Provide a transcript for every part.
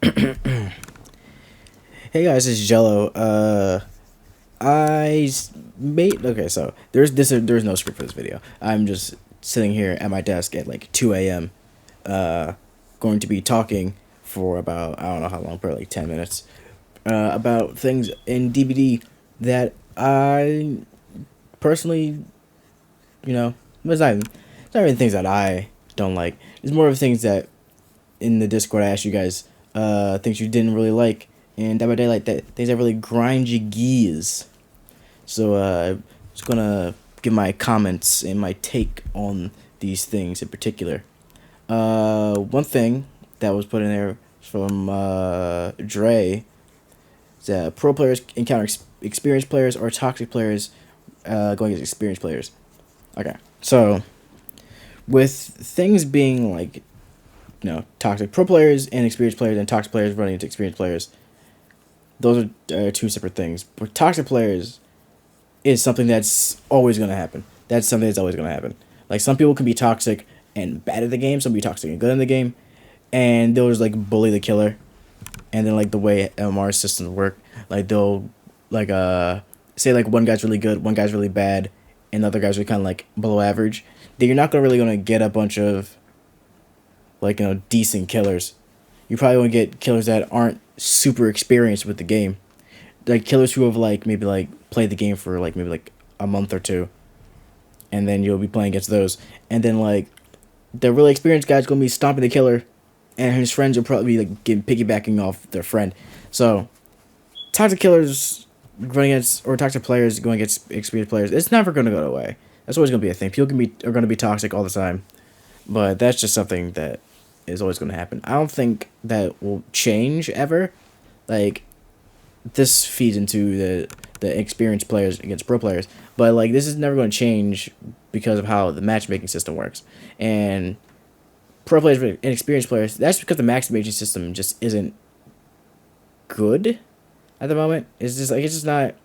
Hey guys, it's Jello. Made okay. So there's no script for this video. I'm just sitting here at my desk at like 2 a.m. Going to be talking for about I don't know how long, probably like 10 minutes. About things in DBD that I personally, it's not even things that I don't like. It's more of things that in the Discord I asked you guys things you didn't really like, and Dead by Daylight that things that really grind your gears. So I'm just gonna give my comments and my take on these things in particular. One thing that was put in there from Dre is that pro players encounter experienced players or toxic players going against experienced players. Okay, so with things being like toxic pro players and experienced players and toxic players running into experienced players, those are two separate things. But toxic players is something that's always going to happen. That's something that's always going to happen. Like, some people can be toxic and bad at the game, some be toxic and good in the game, and they'll just like bully the killer. And then like the way MMR systems work, like they'll like say like one guy's really good, one guy's really bad, and the other guys are kind of like below average. Then you're not gonna get a bunch of like decent killers. You probably want to get killers that aren't super experienced with the game, like killers who have like maybe like played the game for like maybe like a month or two, and then you'll be playing against those, and then like the really experienced guy's gonna be stomping the killer, and his friends will probably be like piggybacking off their friend. So toxic killers going against or toxic players going against experienced players, it's never gonna go away. That's always gonna be a thing. People are gonna be toxic all the time, but that's just something that is always gonna happen. I don't think that will change ever. Like, this feeds into the experienced players against pro players, but like this is never going to change because of how the matchmaking system works. And pro players and experienced players, that's because the matchmaking system just isn't good at the moment. It's just not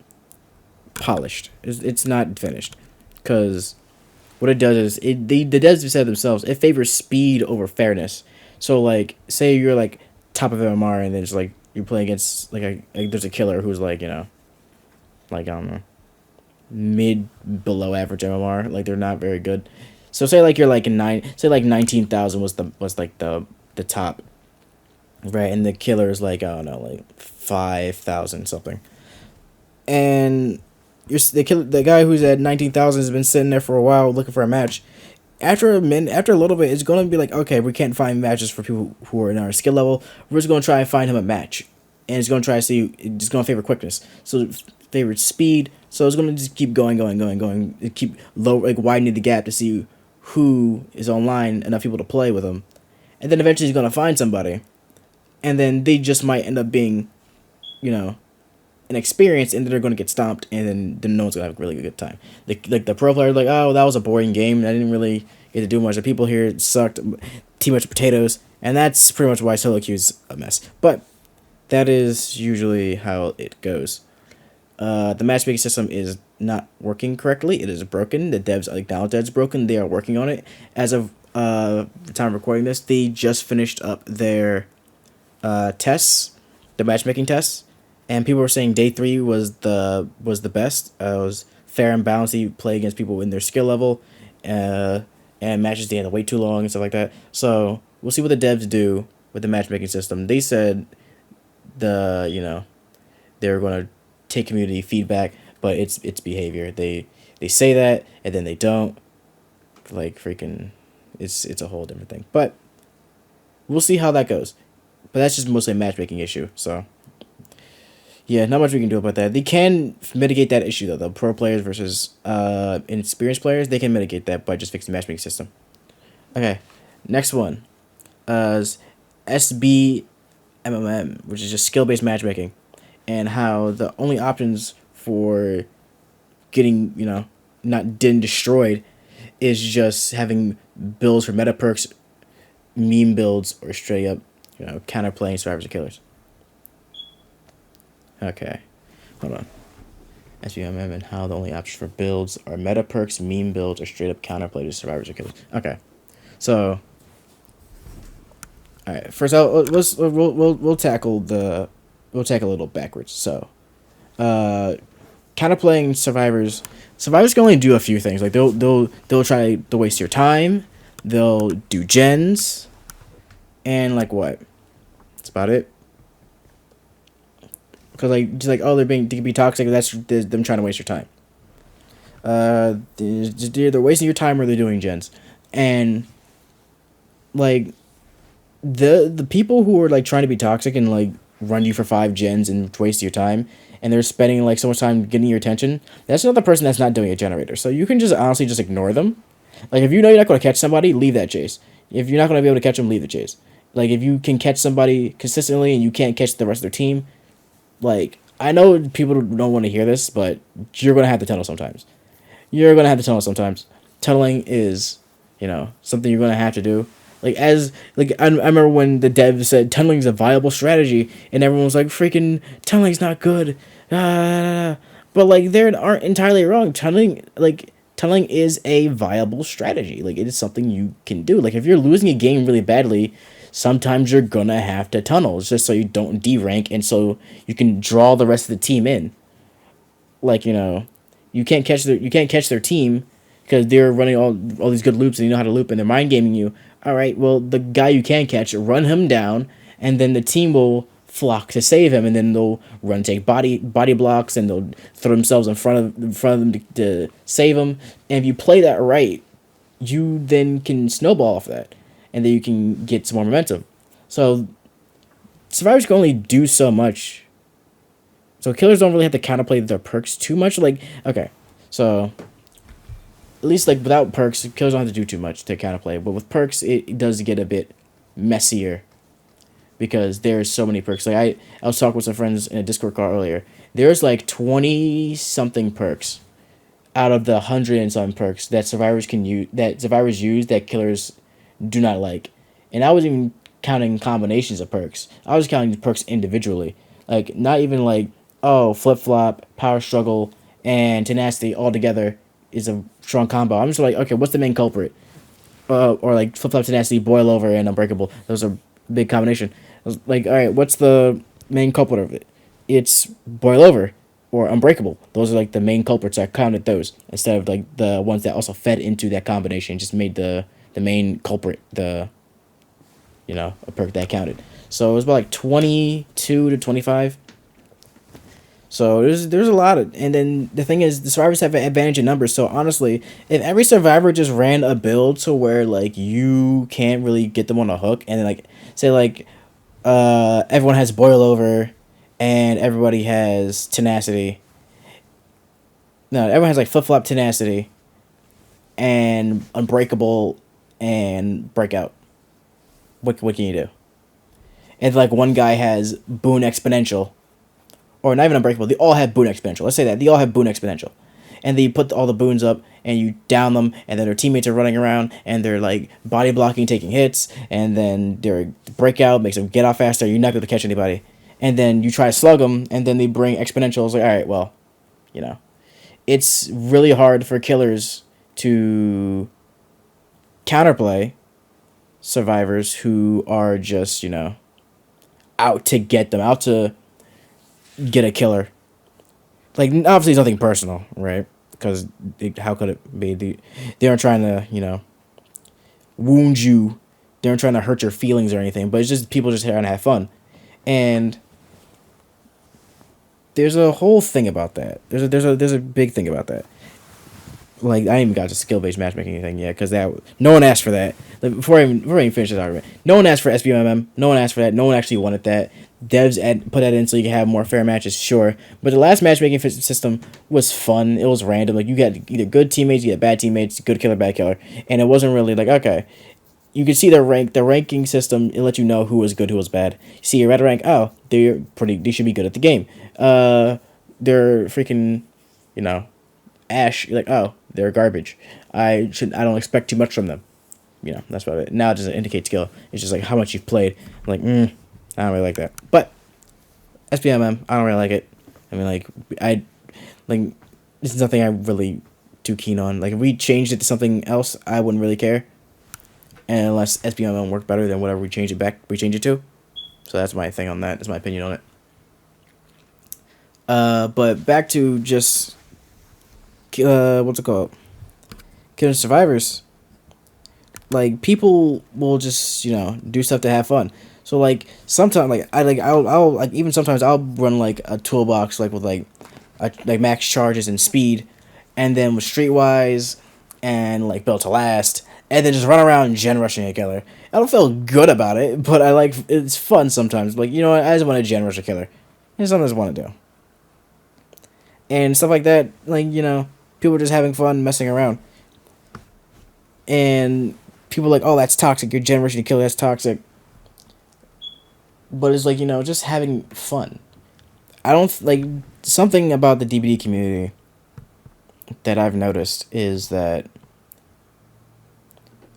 polished. It's not finished, because what it does is the devs have said themselves, it favors speed over fairness. So like, say you're like top of MMR, and then it's like you're playing against like there's a killer who's like like I don't know, mid below average MMR, like they're not very good. So say like you're like say like 19,000 was like the top, right? And the killer is like, I don't know, like 5,000 something, and the guy who's at 19,000 has been sitting there for a while looking for a match. After a little bit, it's gonna be like, okay, we can't find matches for people who are in our skill level. We're just gonna try and find him a match, and it's gonna try to see. It's just gonna favor quickness, so favor speed. So it's gonna just keep going. It keep low, like widening the gap to see who is online, enough people to play with him, and then eventually he's gonna find somebody, and then they just might end up being, you know, an experience, and then they're going to get stomped, and then no one's going to have a really good time. Like the pro player, like, oh, that was a boring game. I didn't really get to do much. The people here sucked. Too much potatoes, and that's pretty much why solo queue's a mess. But that is usually how it goes. The matchmaking system is not working correctly. It is broken. The devs acknowledge that it's broken. They are working on it. As of the time of recording this, they just finished up their tests, the matchmaking tests, and people were saying day 3 was the best. It was fair and balanced. You play against people in their skill level, and matches didn't wait too long and stuff like that. So we'll see what the devs do with the matchmaking system. They said they're going to take community feedback, but it's behavior. They say that, and then they don't. Like, freaking, it's a whole different thing. But we'll see how that goes. But that's just mostly a matchmaking issue. So yeah, not much we can do about that. They can mitigate that issue though. The pro players versus inexperienced players, they can mitigate that by just fixing the matchmaking system. Okay, next one is SBMMM, which is just skill based matchmaking, and how the only options for getting not getting destroyed is just having builds for meta perks, meme builds, or straight up counterplaying survivors or killers. Okay, hold on. SVMM and how the only options for builds are meta perks, meme builds, or straight up counterplay to survivors or killers. Okay, so All right. First, we'll tackle the we'll tackle a little backwards. So, uh, kind of playing survivors. Survivors can only do a few things. Like they'll try to waste your time. They'll do gens, and like what? That's about it. Because like just like oh they can be toxic. That's them trying to waste your time. They're wasting your time or they're doing gens, and like the people who are like trying to be toxic and like run you for 5 gens and waste your time and they're spending like so much time getting your attention, that's another person that's not doing a generator. So you can just honestly just ignore them. Like if you know you're not going to catch somebody, leave that chase. If you're not going to be able to catch them, leave the chase. Like if you can catch somebody consistently and you can't catch the rest of their team, like I know people don't want to hear this, but you're going to have to tunnel sometimes. You're going to have to tunnel sometimes. Tunneling is, something you're going to have to do. I remember when the dev said tunneling's a viable strategy, and everyone was like, "Freaking tunneling's not good." But like they aren't entirely wrong. Tunneling is a viable strategy. Like it is something you can do. Like if you're losing a game really badly, sometimes you're gonna have to tunnel. It's just so you don't derank and so you can draw the rest of the team in. Like you can't catch their team because they're running all these good loops and you know how to loop and they're mind gaming you. All right, well the guy you can catch, run him down, and then the team will flock to save him, and then they'll run take body blocks and they'll throw themselves in front of them to save him. And if you play that right, you then can snowball off that, and then you can get some more momentum. So survivors can only do so much. So killers don't really have to counterplay their perks too much. Like okay, so at least like without perks, killers don't have to do too much to counterplay. But with perks, it does get a bit messier because there's so many perks. Like I was talking with some friends in a Discord call earlier. There's like 20 something perks out of the 100 and some perks that survivors use that killers do not like. And I wasn't even counting combinations of perks. I was counting the perks individually. Like not even like flip flop, power struggle, and tenacity all together is a strong combo. I'm just like, okay, what's the main culprit? Or like flip flop, tenacity, boil over, and unbreakable. Those are big combination. I was like, all right, what's the main culprit of it? It's boil over or unbreakable. Those are like the main culprits. I counted those instead of like the ones that also fed into that combination. Just made the main culprit a perk that counted. So it was about like 22 to 25. So there's a lot of, and then the thing is the survivors have an advantage in numbers. So honestly, if every survivor just ran a build to where like you can't really get them on a hook, and then like say like everyone has boil over, and everybody has tenacity. No, everyone has like flip flop, tenacity, and unbreakable, and breakout. What can you do? And like one guy has boon exponential. Or not even unbreakable. They all have boon exponential. Let's say that they all have boon exponential, and then you put all the boons up and you down them, and then their teammates are running around and they're like body blocking, taking hits, and then their breakout makes them get off faster. You're not going to catch anybody, and then you try to slug them, and then they bring exponentials. Like all right, well, it's really hard for killers to counterplay survivors who are just out to get them, out to get a killer. Like obviously it's nothing personal, right? Because how could it be? They aren't trying to wound you. They aren't trying to hurt your feelings or anything. But it's just people just trying to have fun, and there's a whole thing about that. There's a big thing about that. Like I ain't even got to skill based matchmaking thing yet, because no one asked for that. Like, before I even finish this argument, no one asked for SBMM. No one asked for that. No one actually wanted that. Devs put that in so you can have more fair matches, sure. But the last matchmaking system was fun. It was random. Like you got either good teammates, you got bad teammates, good killer, bad killer, and it wasn't really like okay. You could see the ranking system. It let you know who was good, who was bad. You see your red rank. Oh, they should be good at the game. They're freaking, Ash. You're like, oh, they're garbage. I don't expect too much from them. That's about it. Now it doesn't indicate skill. It's just like how much you've played. I'm like, I don't really like that. But SPMM, I don't really like it. I mean, this is nothing I'm really too keen on. Like, if we changed it to something else, I wouldn't really care. and unless SBMM worked better than whatever we change it to. So that's my thing on that. That's my opinion on it. But back to just what's it called? Killing survivors. Like people will just do stuff to have fun. So like sometimes I'll like even sometimes I'll run like a toolbox like with like max charges and speed, and then with streetwise and like built to last, and then just run around gen rushing a killer. I don't feel good about it, but it's fun sometimes. Like what, I just want to gen rush a killer. It's something I just want to do, and stuff like that. Like people are just having fun messing around, and people are like, oh, that's toxic. You're gen rushing a killer. That's toxic. But it's like just having fun. I don't like something about the DBD community that I've noticed is that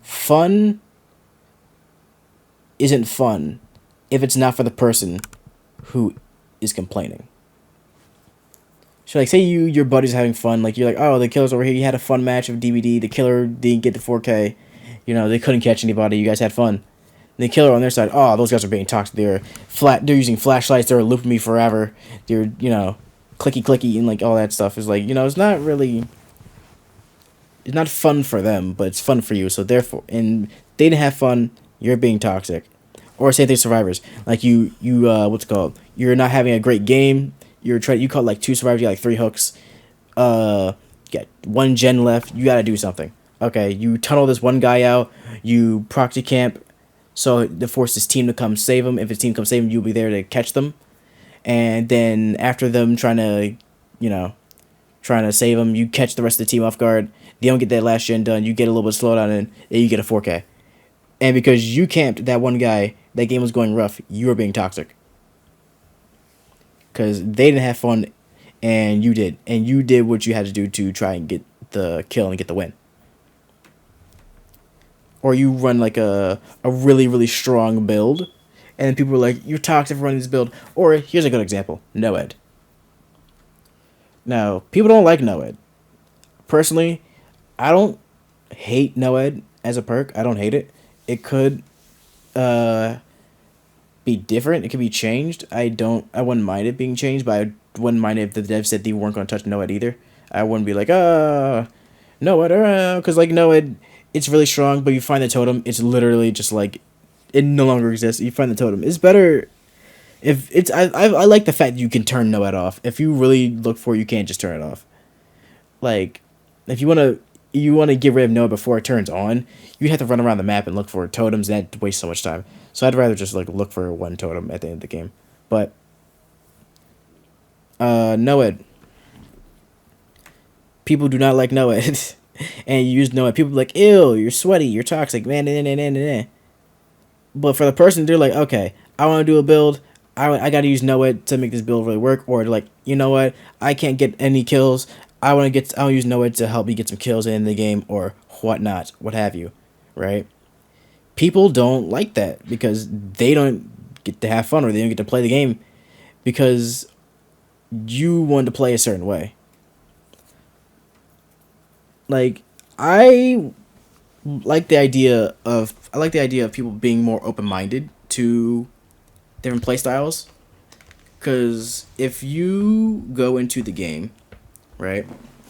fun isn't fun if it's not for the person who is complaining. So like say your buddy's having fun, like you're like, oh, the killer's over here, you had a fun match of DBD, the killer didn't get to 4K, they couldn't catch anybody, you guys had fun. The killer on their side, oh, those guys are being toxic. They're using flashlights. They're looping me forever. They're clicky and like all that stuff is like it's not really. It's not fun for them, but it's fun for you. So therefore, and they didn't have fun. You're being toxic, or say they survivors. Like you what's it called? You're not having a great game. You caught like 2 survivors. You got like 3 hooks. Get 1 gen left. You got to do something. Okay, you tunnel this one guy out. You proxy camp. So to force his team to come save him. If his team comes save him, you'll be there to catch them. And then after them trying to save him, you catch the rest of the team off guard. They don't get that last gen done. You get a little bit of slowdown and you get a 4K. And because you camped that one guy, that game was going rough, you were being toxic. Because they didn't have fun and you did. And you did what you had to do to try and get the kill and get the win. Or you run like a really, really strong build, and people are like, you're toxic for running this build. Or here's a good example, Noed. Now, people don't like Noed. Personally, I don't hate Noed as a perk. I don't hate it. It could be different. It could be changed. I wouldn't mind it being changed, but I wouldn't mind if the devs said they weren't going to touch Noed either. I wouldn't be like, Noed, because like Noed, it's really strong, but you find the totem, it's literally just like, it no longer exists. You find the totem. It's better if it's, I like the fact that you can turn Noed off. If you really look for it, you can't just turn it off. Like, if you want to get rid of Noed before it turns on, you have to run around the map and look for totems, and that wastes so much time. So I'd rather just like look for 1 totem at the end of the game. But, Noed. People do not like Noed. And you use Noed. People be like, ew, you're sweaty, you're toxic, man. But for the person, they're like, okay, I want to do a build. I got to use Noed to make this build really work. Or they're like, you know what? I can't get any kills. I want to use Noed to help me get some kills in the game or whatnot, what have you, right? People don't like that because they don't get to have fun or they don't get to play the game because you want to play a certain way. Like, I like the idea of people being more open-minded to different playstyles. Because if you go into the game, right?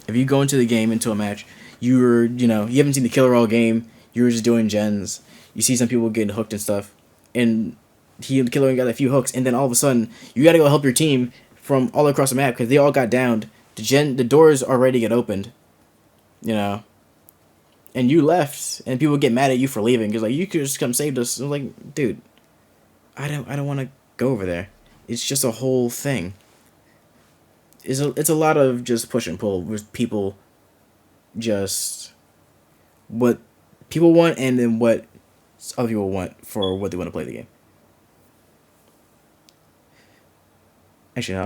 If you go into the game, into a match, you haven't seen the killer all game, you were just doing gens, you see some people getting hooked and stuff, and the killer got a few hooks, and then all of a sudden, you gotta go help your team from all across the map, because they all got downed, the doors already get opened, and you left, and people get mad at you for leaving, because like, you could just come save us. I'm like, dude, I don't want to go over there. It's just a whole thing. It's a lot of just push and pull with people, just what people want and then what other people want for what they want to play the game. Actually, no, I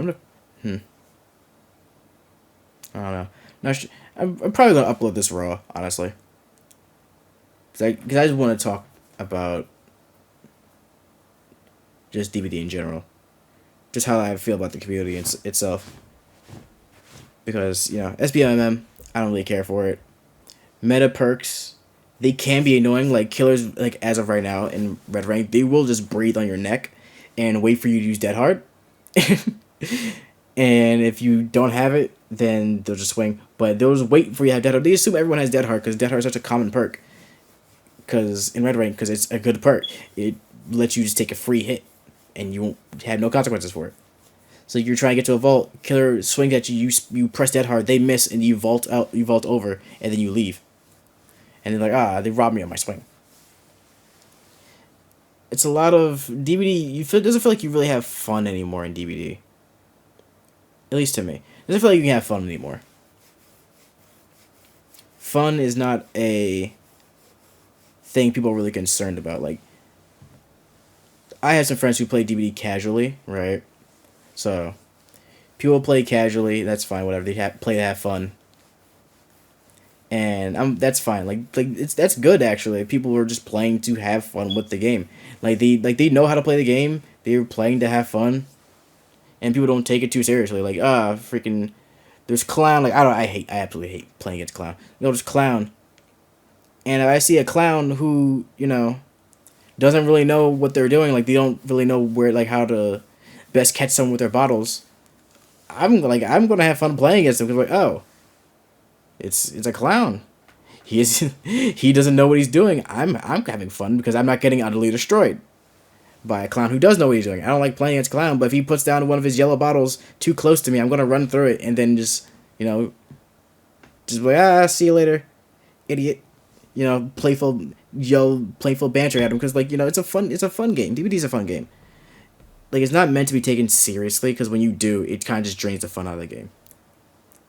don't know. No, I'm probably gonna upload this raw, honestly, because I just want to talk about just DBD in general, just how I feel about the community itself. Because SBMM, I don't really care for it. Meta perks, they can be annoying. Like killers, like as of right now in red rank, they will just breathe on your neck and wait for you to use dead hard. And if you don't have it, then they'll just swing. But they'll just wait for you to have dead hard. They assume everyone has dead hard because dead hard is such a common perk. Because in red rank, because it's a good perk, it lets you just take a free hit, and you won't have no consequences for it. So you're trying to get to a vault, killer swings at you, you press dead hard, they miss, and you vault out, you vault over, and then you leave. And they're like, they robbed me on my swing. It's a lot of DBD. It doesn't feel like you really have fun anymore in DBD. At least to me, it doesn't feel like you can have fun anymore. Fun is not a thing people are really concerned about. Like, I have some friends who play DBD casually, right? So, people play casually. That's fine. Whatever they play to have fun, and that's fine. That's good actually. People are just playing to have fun with the game. They know how to play the game. They're playing to have fun, and people don't take it too seriously. Like freaking, there's clown. Like I absolutely hate playing against clown. There's clown, and if I see a clown who doesn't really know what they're doing. Like they don't really know how to best catch someone with their bottles. I'm gonna have fun playing against them because it's a clown. He doesn't know what he's doing. I'm having fun because I'm not getting utterly destroyed by a clown who does know what he's doing. I don't like playing against clown, but if he puts down one of his yellow bottles too close to me, I'm gonna run through it and then just be like, see you later, idiot. Playful banter at him because it's a fun game. DBD's a fun game. Like it's not meant to be taken seriously because when you do, it kind of just drains the fun out of the game.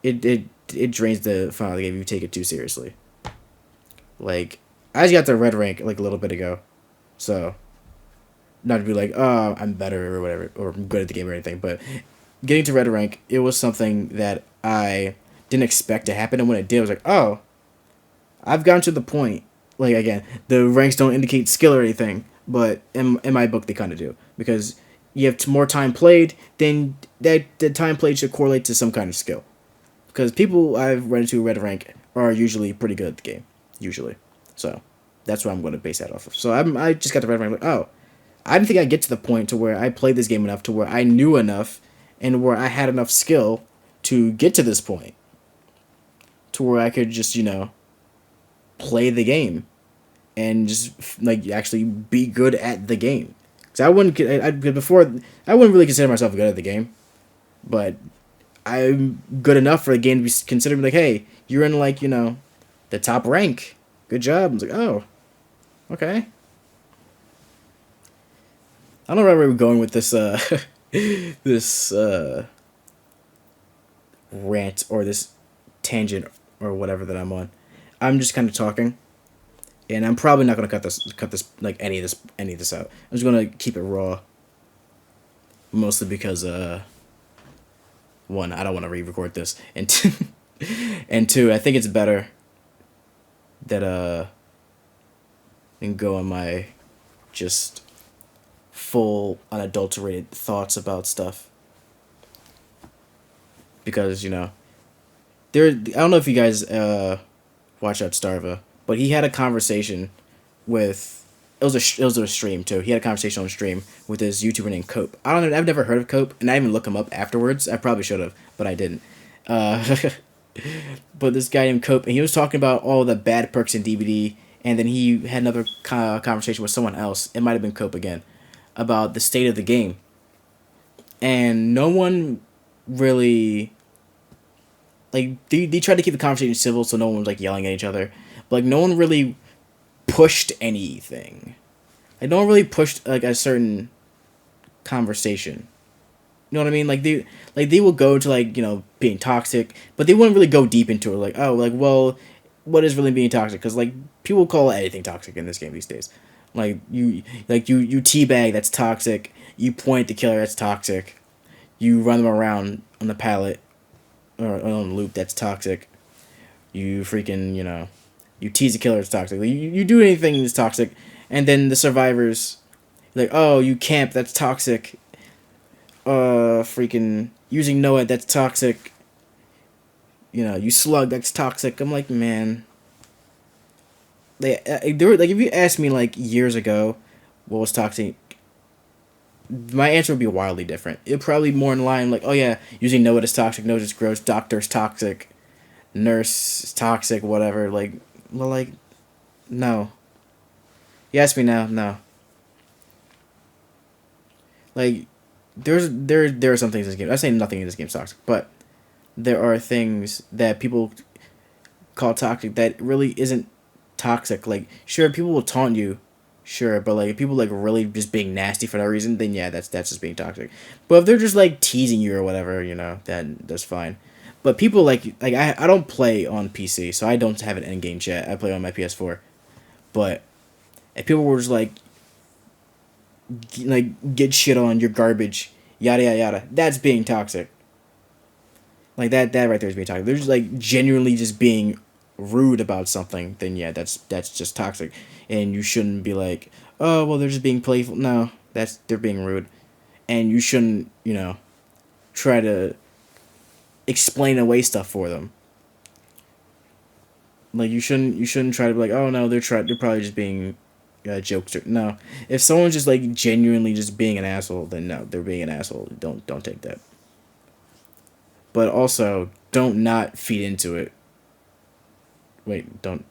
It drains the fun out of the game if you take it too seriously. Like I just got to red rank like a little bit ago, so not to be like I'm better or whatever or I'm good at the game or anything, but getting to red rank, it was something that I didn't expect to happen, and when it did, I was like, I've gotten to the point. Like again, the ranks don't indicate skill or anything, but in my book they kind of do because you have more time played, then the time played should correlate to some kind of skill. Because people I've run into red rank are usually pretty good at the game, usually. So that's what I'm going to base that off of. So I just got to red rank like, I didn't think I'd get to the point to where I played this game enough to where I knew enough and where I had enough skill to get to this point. To where I could just, play the game and just actually be good at the game. Cause I wouldn't really consider myself good at the game, but I'm good enough for the game to be considered like, hey, you're in the top rank. Good job. I was like, oh, okay. I don't know where we're going with this this rant or this tangent or whatever that I'm on. I'm just kind of talking, and I'm probably not gonna cut this any of this out. I'm just gonna keep it raw. Mostly because one, I don't want to re-record this, and and two, I think it's better that and go on my just full unadulterated thoughts about stuff. Because I don't know if you guys watch out Starva, but he had a conversation with. It was a stream too. He had a conversation on stream with this YouTuber named Cope. I don't know. I've never heard of Cope, and I didn't even look him up afterwards. I probably should have, but I didn't. But this guy named Cope, and he was talking about all the bad perks in DBD, and then he had another conversation with someone else. It might have been Cope again, about the state of the game. And no one really they tried to keep the conversation civil, so no one was yelling at each other. But no one really pushed anything. No one really pushed a certain conversation. You know what I mean? They will go to being toxic, but they wouldn't really go deep into it. Well, what is really being toxic? Because people call anything toxic in this game these days. You teabag, that's toxic. You point the killer, that's toxic. You run them around on the pallet or on the loop, that's toxic. You freaking you tease the killer, it's toxic. You do anything that's toxic, and then the survivors, you camp, that's toxic. Freaking using Noah, that's toxic. You slug, that's toxic. I'm like, man, There were, like, if you asked me like years ago what was toxic, my answer would be wildly different. It'd probably be more in line like, oh yeah, using no it is toxic, no it's gross, doctor's toxic, nurse is toxic, whatever. Like, well, like, no. You ask me now, no. Like, there are some things in this game. I say nothing in this game is toxic, but there are things that people call toxic that really isn't toxic. Like, sure, people will taunt you, sure, but like if people like really just being nasty for no reason, then yeah, that's just being toxic. But if they're just like teasing you or whatever, then that's fine. But people like I don't play on PC, so I don't have an end game chat. I play on my PS4. But if people were just like get shit on, you're garbage, yada yada yada, that's being toxic. Like that right there is being toxic. They're just like genuinely just being rude about something, then yeah, that's just toxic. And you shouldn't be like, oh well, they're just being playful. No, they're being rude. And you shouldn't, try to explain away stuff for them. Like you shouldn't try to be like, oh no, they're probably just being jokester. No, if someone's just like genuinely just being an asshole, then no, they're being an asshole. Don't take that. But also, don't not feed into it. Wait, don't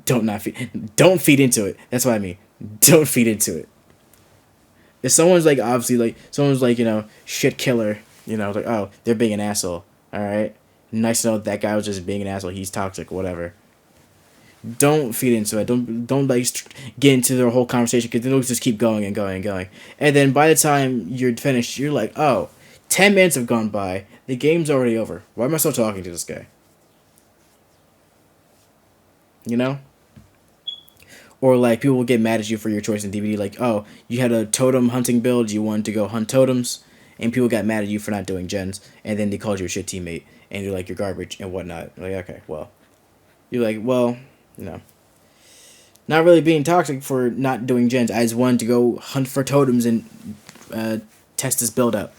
not feed. Don't feed into it. That's what I mean. Don't feed into it. If someone's like obviously like someone's like shit killer, like oh they're being an asshole. All right, nice to know that guy was just being an asshole. He's toxic, whatever. Don't feed into it. Don't like get into their whole conversation because they'll just keep going and going and going. And then by the time you're finished, you're like, oh, 10 minutes have gone by. The game's already over. Why am I still talking to this guy? You know? Or like people will get mad at you for your choice in DBD. Like, oh, you had a totem hunting build. You wanted to go hunt totems, and people got mad at you for not doing gens. And then they called you a shit teammate, and you're like you're garbage and whatnot. Like, okay, well, you're like, well, you know, not really being toxic for not doing gens. I just wanted to go hunt for totems and test this build out.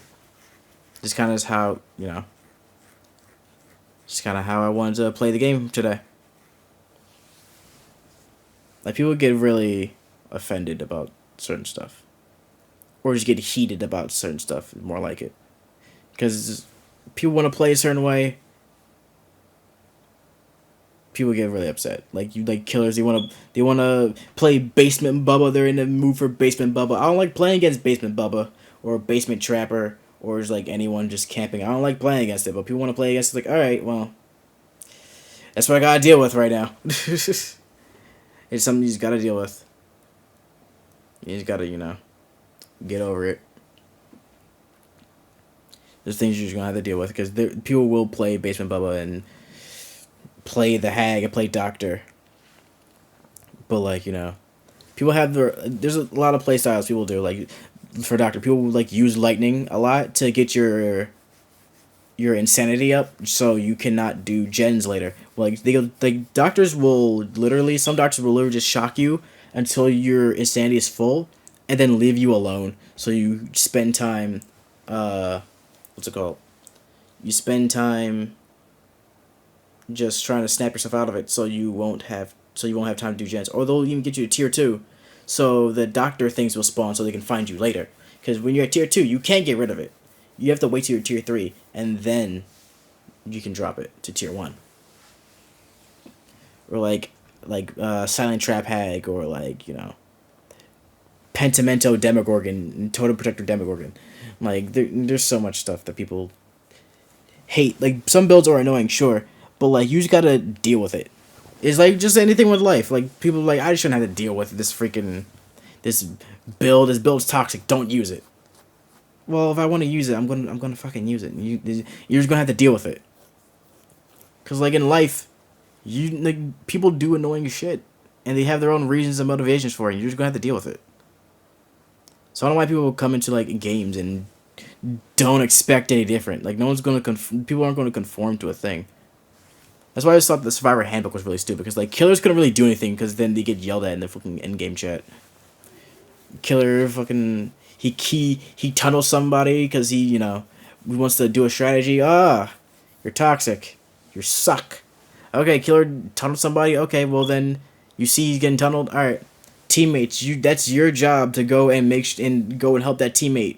Just kind of how just kind of how I wanted to play the game today. Like people get really offended about certain stuff, or just get heated about certain stuff. More like it, because people want to play a certain way. People get really upset. Like you like killers. They wanna play basement Bubba. They're in the mood for basement Bubba. I don't like playing against basement Bubba or basement Trapper or just like anyone just camping. I don't like playing against it. But people want to play against it. Like, all right, well, that's what I gotta deal with right now. It's something you just gotta deal with. You just gotta, get over it. There's things you're just gonna have to deal with because people will play Basement Bubba and play the Hag and play Doctor. But like, people have there's a lot of play styles people do. Like for Doctor, people like use lightning a lot to get your insanity up so you cannot do gens later. Like doctors will literally some doctors will literally just shock you until your insanity is full and then leave you alone. So you spend time what's it called? You spend time just trying to snap yourself out of it so you won't have time to do gens. Or they'll even get you to tier 2 so the doctor things will spawn so they can find you later. Because when you're at tier 2, you can't get rid of it. You have to wait till you're tier 3, and then you can drop it to tier 1. Or like Silent Trap Hag, or like, Pentimento Demogorgon, Totem Protector Demogorgon. Like, there's so much stuff that people hate. Like, some builds are annoying, sure, but like, you just gotta deal with it. It's like just anything with life. Like, people are like, I shouldn't have to deal with this build. This build's toxic, don't use it. Well, if I want to use it, I'm gonna fucking use it. You're just gonna have to deal with it. Cause like in life, people do annoying shit, and they have their own reasons and motivations for it. You're just gonna have to deal with it. So I don't know why people come into like games and don't expect any different. Like no one's gonna people aren't gonna conform to a thing. That's why I just thought the Survivor Handbook was really stupid. Because like killers couldn't really do anything because then they get yelled at in the fucking end game chat. Killer fucking. He tunnels somebody because he wants to do a strategy. You're toxic. You suck. Okay, killer tunnels somebody. Okay, well then You see he's getting tunneled. All right, teammates, that's your job to go and and go and help that teammate.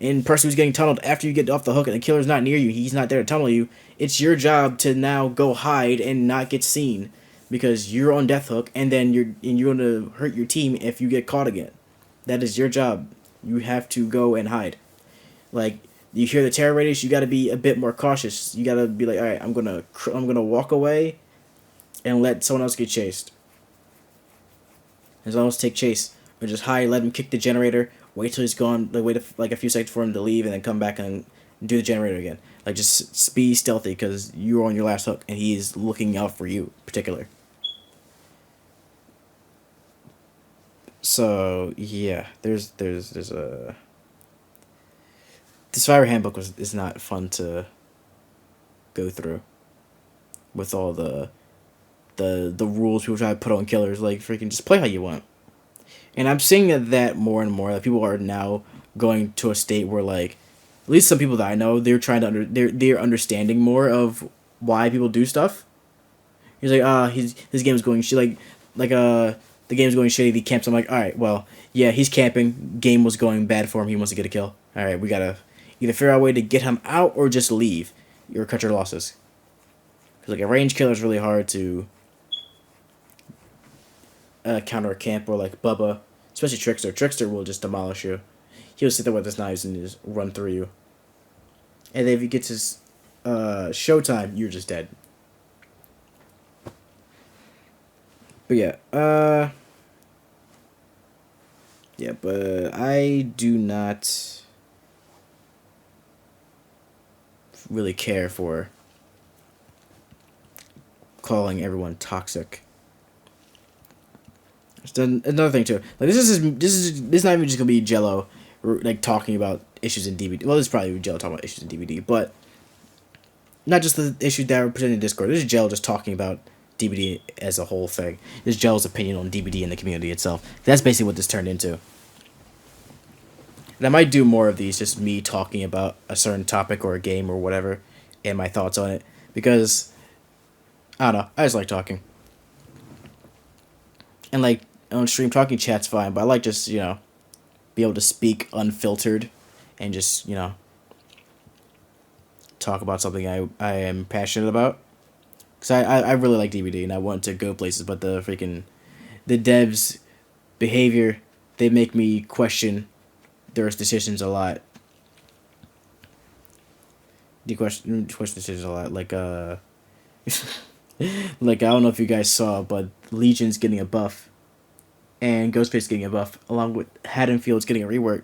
And person who's getting tunneled after you get off the hook and the killer's not near you, he's not there to tunnel you. It's your job to now go hide and not get seen, because you're on death hook, and then you're gonna hurt your team if you get caught again. That is your job. You have to go and hide. Like, you hear the terror radius, you got to be a bit more cautious. You got to be like, all right, I'm gonna walk away and let someone else get chased. And someone else take chase, or just hide, let him kick the generator, wait till he's gone, like wait like a few seconds for him to leave, and then come back and do the generator again. Like, just be stealthy, because you're on your last hook and he's looking out for you, particular. So yeah, there's a the Survivor Handbook is not fun to go through with all the rules people try to put on killers. Like, freaking just play how you want. And I'm seeing that more and more. That people are now going to a state where, like, at least some people that I know, they're trying to they're understanding more of why people do stuff. He's like, his game is going the game's going shitty. He camps. I'm like, all right, well, yeah, he's camping. Game was going bad for him. He wants to get a kill. All right, we gotta either figure out a way to get him out or just leave, or cut your losses. Because, like, a range killer is really hard to counter a camp, or like Bubba, especially Trickster. Trickster will just demolish you. He'll sit there with his knives and just run through you. And then if he gets his showtime, you're just dead. But yeah, but I do not really care for calling everyone toxic. Another thing too, like, this is not even just gonna be Jello, like, talking about issues in DBD. Well, this is probably Jello talking about issues in DBD, but not just the issues that are presented in Discord. This is Jello just talking about DBD as a whole thing. This is Jello's opinion on DBD and the community itself. That's basically what this turned into. And I might do more of these, just me talking about a certain topic or a game or whatever, and my thoughts on it, because I don't know, I just like talking. And, like, on stream, talking chat's fine, but I like just, be able to speak unfiltered and just, talk about something I am passionate about. Because I really like DBD, and I want to go places, but the devs' behavior, they make me question their decisions a lot. Question decisions a lot. Like, like, I don't know if you guys saw, but Legion's getting a buff, and Ghostface getting a buff, along with Haddonfield's getting a rework.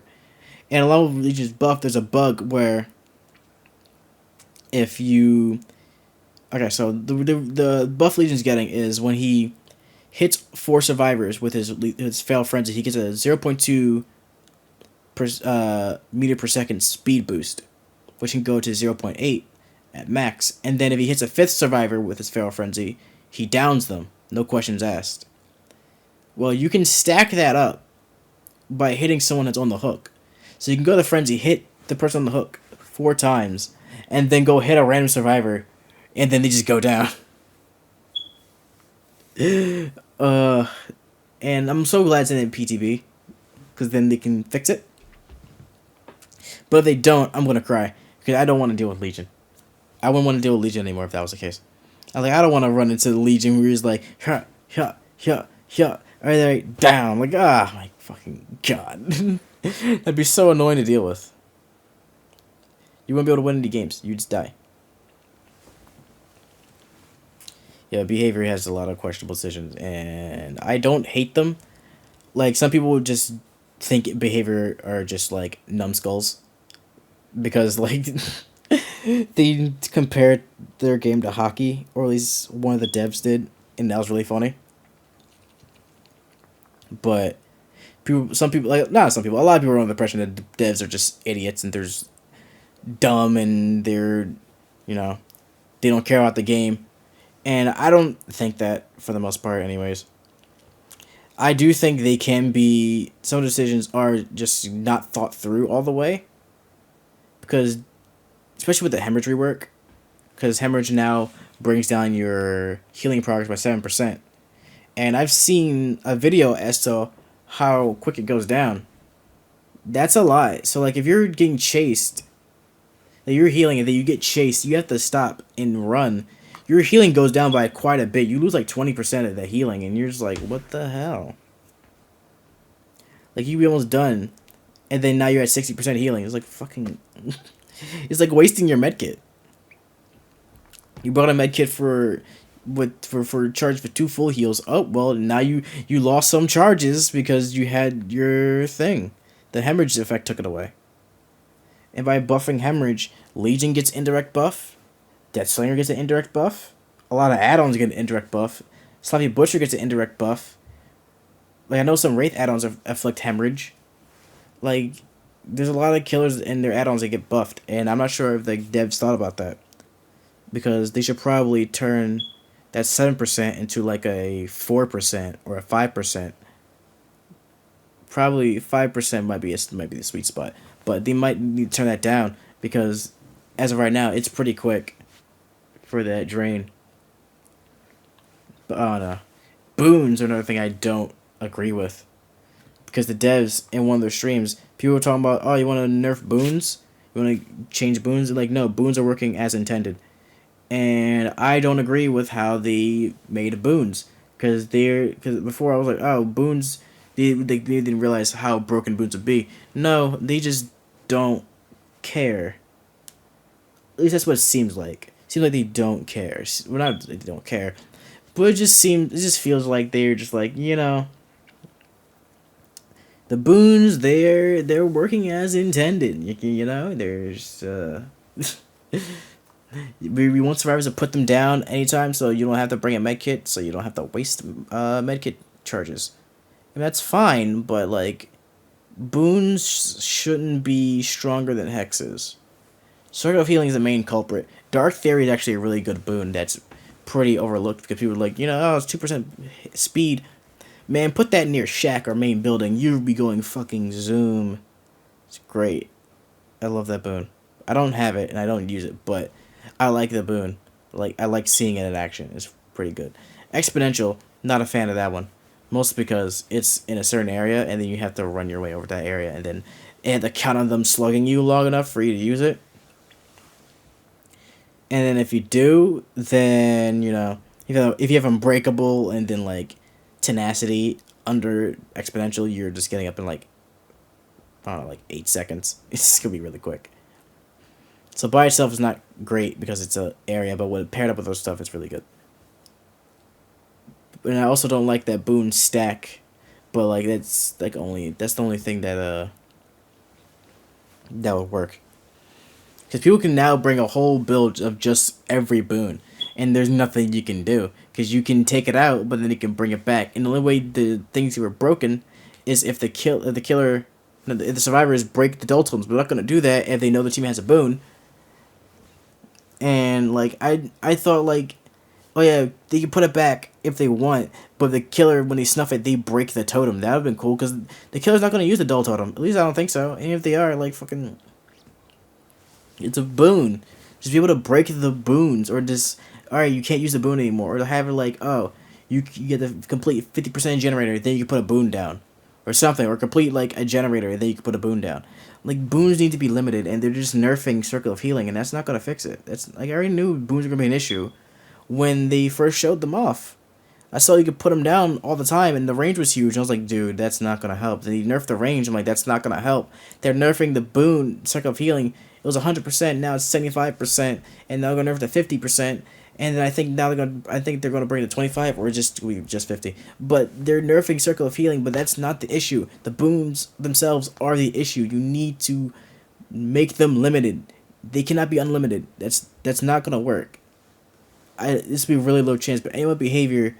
And along with Legion's buff, there's a bug where if you... Okay, so the buff Legion's getting is when he hits 4 survivors with his failed frenzy, he gets a 0.2 meter per second speed boost, which can go to 0.8 at max. And then if he hits a 5th survivor with his feral frenzy, he downs them, no questions asked. Well, you can stack that up by hitting someone that's on the hook. So you can go to the frenzy, hit the person on the hook 4 times, and then go hit a random survivor, and then they just go down. And I'm so glad it's in PTB, because then they can fix it. But if they don't, I'm gonna cry, because I don't want to deal with Legion. I wouldn't want to deal with Legion anymore if that was the case. I don't want to run into the Legion where he's like, right, down. Like, my fucking god. That'd be so annoying to deal with. You wouldn't be able to win any games. You'd just die. Yeah, behavior has a lot of questionable decisions, and I don't hate them. Like, some people would just think behavior are just, like, numbskulls. Because, like, they compared their game to hockey, or at least one of the devs did, and that was really funny. But a lot of people are under the impression that devs are just idiots, and they're dumb, and they're, they don't care about the game. And I don't think that, for the most part, anyways. I do think they can be... Some decisions are just not thought through all the way. Because, especially with the hemorrhage rework, because hemorrhage now brings down your healing progress by 7%. And I've seen a video as to how quick it goes down. That's a lot. So like if you're getting chased, like you're healing and then you get chased, you have to stop and run. Your healing goes down by quite a bit. You lose like 20% of the healing, and you're just like, what the hell? Like you be almost done, and then now you're at 60% healing. It's like fucking, it's like wasting your medkit. You bought a medkit for charge for 2 full heals. Oh well, now you lost some charges because you had your thing. The hemorrhage effect took it away. And by buffing hemorrhage, Legion gets indirect buff. Deathslinger gets an indirect buff. A lot of add-ons get an indirect buff. Sloppy Butcher gets an indirect buff. Like I know some Wraith add-ons afflict hemorrhage. Like there's a lot of killers in their add-ons that get buffed, and I'm not sure if the devs thought about that, because they should probably turn that 7% into like a 4% or a 5%. Probably 5% might be the sweet spot, but they might need to turn that down because as of right now, it's pretty quick for that drain. But I don't know. Boons are another thing I don't agree with, because the devs in one of their streams, people were talking about, oh, you want to nerf boons? You want to change boons? They're like, no, boons are working as intended. And I don't agree with how they made boons, because before I was like, oh, boons, they didn't realize how broken boons would be. No, they just don't care. At least that's what it seems like. It seems like they don't care. Well, not they don't care, but it just feels like they're just like, the boons, they're working as intended. There's we want survivors to put them down anytime, so you don't have to bring a medkit, so you don't have to waste medkit charges. And that's fine, but like boons shouldn't be stronger than hexes. Circle of Healing is the main culprit. Dark Theory is actually a really good boon that's pretty overlooked because people are like, oh, it's 2% speed. Man, put that near Shack, our main building. You'll be going fucking zoom. It's great. I love that boon. I don't have it and I don't use it, but I like the boon. Like I like seeing it in action. It's pretty good. Exponential, not a fan of that one. Mostly because it's in a certain area and then you have to run your way over that area and then the count on them slugging you long enough for you to use it. And then if you do, then if you have Unbreakable and then like Tenacity under Exponential, you're just getting up in like, I don't know, like 8 seconds. It's just gonna be really quick. So by itself is not great because it's an area, but when it paired up with those stuff, it's really good. And I also don't like that boon stack, but like that's the only thing that would work. Because people can now bring a whole build of just every boon, and there's nothing you can do. Because you can take it out, but then you can bring it back. And the only way the things were broken is if the survivors break the dull totems. But they're not going to do that if they know the team has a boon. And like I thought like, oh yeah, they can put it back if they want, but the killer, when they snuff it, they break the totem. That would have been cool, because the killer's not going to use the dull totem. At least I don't think so. And if they are, like, fucking, it's a boon. Just be able to break the boons, or just, alright, you can't use the boon anymore, or to have it like, oh, you get the complete 50% generator, then you can put a boon down, or something, or complete like a generator, then you can put a boon down. Like, boons need to be limited, and they're just nerfing Circle of Healing, and that's not gonna fix it. That's like, I already knew boons were gonna be an issue when they first showed them off. I saw you could put them down all the time, and the range was huge. I was like, dude, that's not gonna help. Then you nerfed the range. I'm like, that's not gonna help. They're nerfing the boon Circle of Healing. It was 100%. Now it's 75%, and now they're gonna nerf to 50%. And then I think they're gonna bring it to 25 or just 50. But they're nerfing Circle of Healing, but that's not the issue. The boons themselves are the issue. You need to make them limited. They cannot be unlimited. That's not gonna work. This would be a really low chance, but anyone with behavior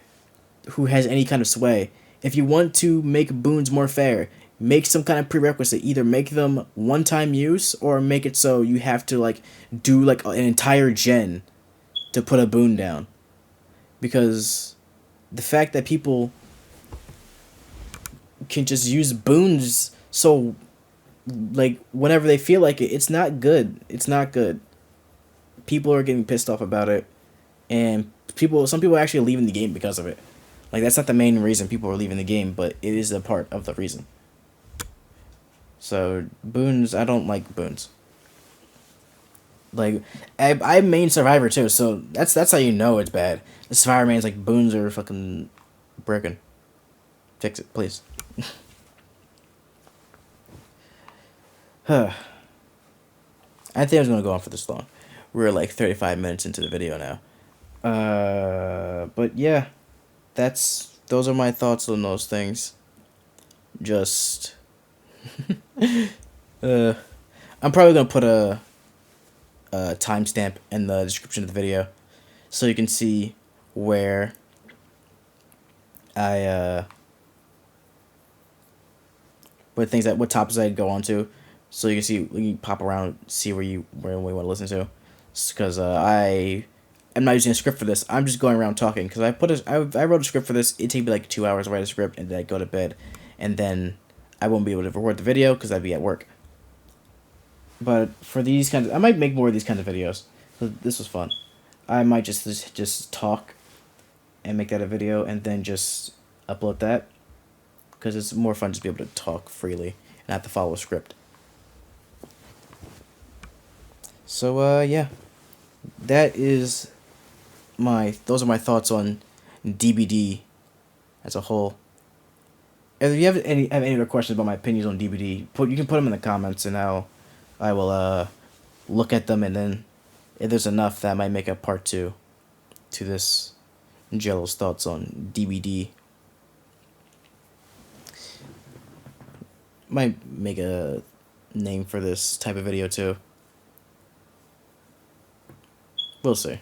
who has any kind of sway, if you want to make boons more fair, make some kind of prerequisite. Either make them one-time use, or make it so you have to like do like an entire gen to put a boon down. Because the fact that people can just use boons so like whenever they feel like it, it's not good. It's not good. People are getting pissed off about it, and some people are actually leaving the game because of it. Like, that's not the main reason people are leaving the game, but it is a part of the reason. So boons, I don't like boons. Like, I main Survivor too, so that's how you know it's bad. The Survivor main's like, boons are fucking broken. Fix it, please. Huh. I think I was gonna go on for this long. We're like 35 minutes into the video now. But yeah, those are my thoughts on those things. Just, I'm probably gonna put a timestamp in the description of the video, so you can see where I what topics I'd go on to, so you can see, you can pop around, see where you want to listen to, because I am not using a script for this. I'm just going around talking, because I wrote a script for this. It'd take me like 2 hours to write a script, and then I'd go to bed, and then I won't be able to record the video because I'd be at work. But for these kinds, I might make more of these kinds of videos. This was fun. I might just talk and make that a video, and then just upload that, because it's more fun just to be able to talk freely and not have to follow a script. So yeah, those are my thoughts on DBD as a whole. If you have any other questions about my opinions on DBD, you can put them in the comments, and I will look at them, and then if there's enough, that might make a part 2 to this Jello's thoughts on DBD. Might make a name for this type of video too. We'll see.